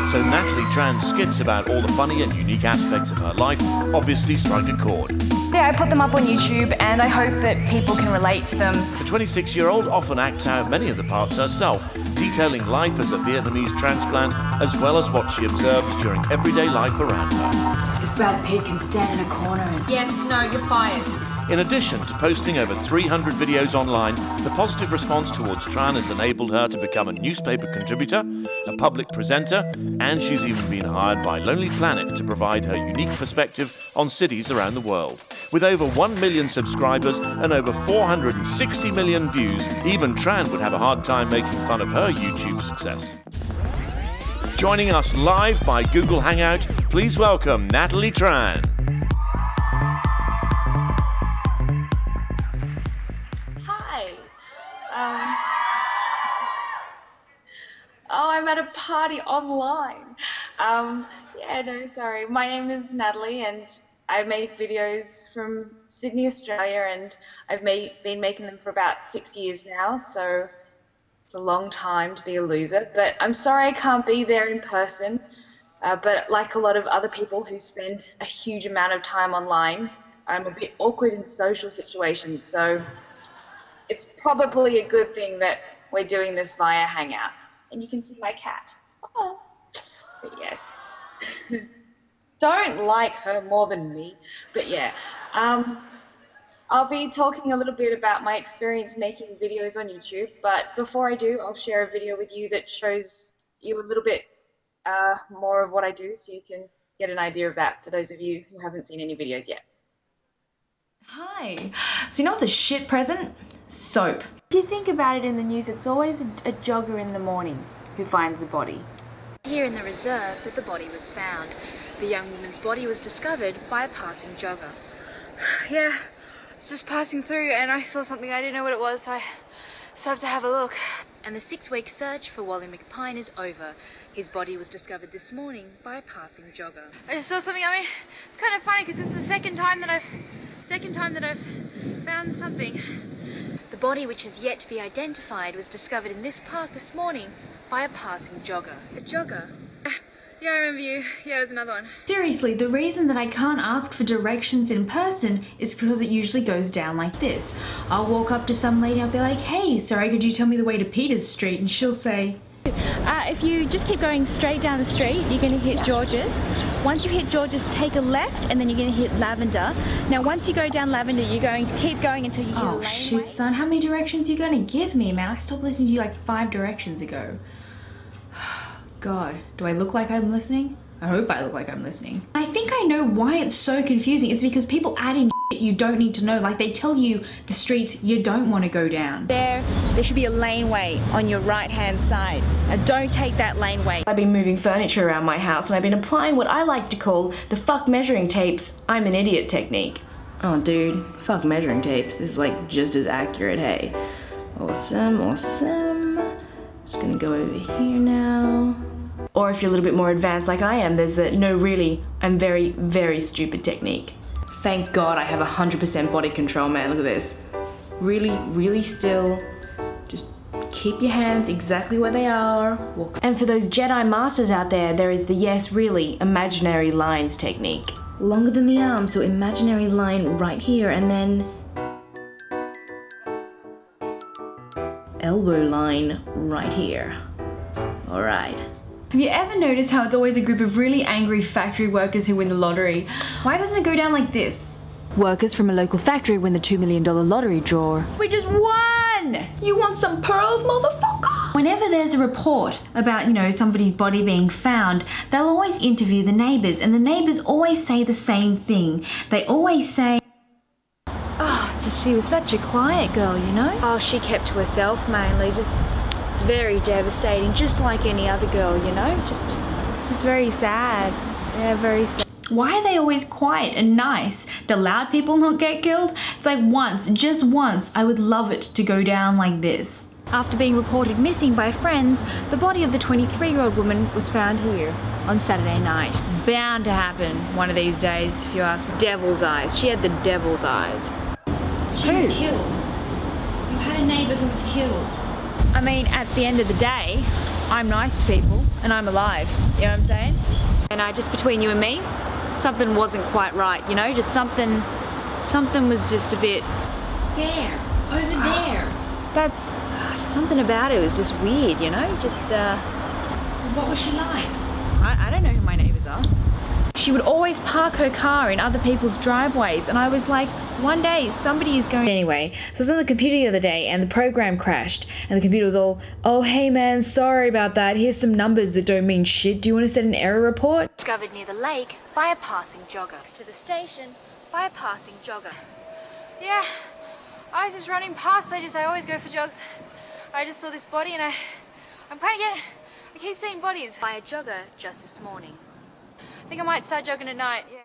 so Natalie Tran's skits about all the funny and unique aspects of her life obviously strike a chord. Yeah, I put them up on YouTube and I hope that people can relate to them. The 26-year-old often acts out many of the parts herself, detailing life as a Vietnamese transplant as well as what she observes during everyday life around her. If Brad Pitt can stand in a corner and... Yes, no, you're fired. In addition to posting over 300 videos online, the positive response towards Tran has enabled her to become a newspaper contributor, a public presenter, and she's even been hired by Lonely Planet to provide her unique perspective on cities around the world. With over 1 million subscribers and over 460 million views, even Tran would have a hard time making fun of her YouTube success. Joining us live by Google Hangout, please welcome Natalie Tran. Oh, I'm at a party online. Yeah, no, sorry. My name is Natalie and I make videos from Sydney, Australia, and I've been making them for about 6 years now, so it's a long time to be a loser. But I'm sorry I can't be there in person, but like a lot of other people who spend a huge amount of time online, I'm a bit awkward in social situations, so it's probably a good thing that we're doing this via Hangout. And you can see my cat. Oh. But yeah. Don't like her more than me. But yeah. I'll be talking a little bit about my experience making videos on YouTube. But before I do, I'll share a video with you that shows you a little bit more of what I do, so you can get an idea of that for those of you who haven't seen any videos yet. Hi. So you know what's a shit present? Soap. If you think about it, in the news, it's always a jogger in the morning who finds the body. Here in the reserve that the body was found. The young woman's body was discovered by a passing jogger. Yeah, I was just passing through and I saw something, I didn't know what it was, so I decided to have a look. And the 6-week search for Wally McPine is over. His body was discovered this morning by a passing jogger. I just saw something, I mean, it's kind of funny because it's the second time that I've found something. The body, which is yet to be identified, was discovered in this park this morning by a passing jogger. A jogger? Yeah, I remember you. Yeah, there's another one. Seriously, the reason that I can't ask for directions in person is because it usually goes down like this. I'll walk up to some lady, I'll be like, hey, sorry, could you tell me the way to Peters Street? And she'll say, if you just keep going straight down the street, you're going to hit George's. Once you hit George's, take a left, and then you're going to hit Lavender. Now, once you go down Lavender, you're going to keep going until you hit a laneway. Oh shit, son, how many directions are you going to give me, man? I stopped listening to you like 5 directions ago. God, do I look like I'm listening? I hope I look like I'm listening. I think I know why it's so confusing. It's because people add in shit you don't need to know. Like, they tell you the streets you don't want to go down. There should be a laneway on your right-hand side. Now, don't take that laneway. I've been moving furniture around my house and I've been applying what I like to call the fuck measuring tapes, I'm an idiot technique. Oh, dude, fuck measuring tapes. This is like just as accurate, hey. Awesome, awesome. Just gonna go over here now. Or if you're a little bit more advanced like I am, there's the no really, I'm very, very stupid technique. Thank God I have 100% body control, man, look at this. Really, really still, just keep your hands exactly where they are. Walk. And for those Jedi masters out there, there is the yes, really, imaginary lines technique. Longer than the arm, so imaginary line right here, and then elbow line right here. All right. Have you ever noticed how it's always a group of really angry factory workers who win the lottery? Why doesn't it go down like this? Workers from a local factory win the $2 million lottery draw. We just won! You want some pearls, motherfucker? Whenever there's a report about, you know, somebody's body being found, they'll always interview the neighbors, and the neighbors always say the same thing. They always say, oh, so she was such a quiet girl, you know? Oh, she kept to herself mainly, just... It's very devastating, just like any other girl, you know? Just very sad. Yeah, very sad. Why are they always quiet and nice? Do loud people not get killed? It's like once, just once, I would love it to go down like this. After being reported missing by friends, the body of the 23-year-old woman was found here on Saturday night. Bound to happen one of these days, if you ask me. Devil's eyes. She had the devil's eyes. She was killed. You had a neighbor who was killed. I mean, at the end of the day, I'm nice to people and I'm alive, you know what I'm saying? And just between you and me, something wasn't quite right, you know, just something was just a bit... There, over there. That's, just something about it was just weird, you know, just, What was she like? I don't know who my neighbours are. She would always park her car in other people's driveways, and I was like, one day somebody is going... Anyway, so I was on the computer the other day and the program crashed and the computer was all, oh hey man, sorry about that, here's some numbers that don't mean shit, do you want to send an error report? Discovered near the lake by a passing jogger. To the station by a passing jogger. Yeah, I was just running past, I always go for jogs. I just saw this body and I'm kind of getting... I keep seeing bodies by a jogger just this morning. I think I might start jogging at night. Yeah.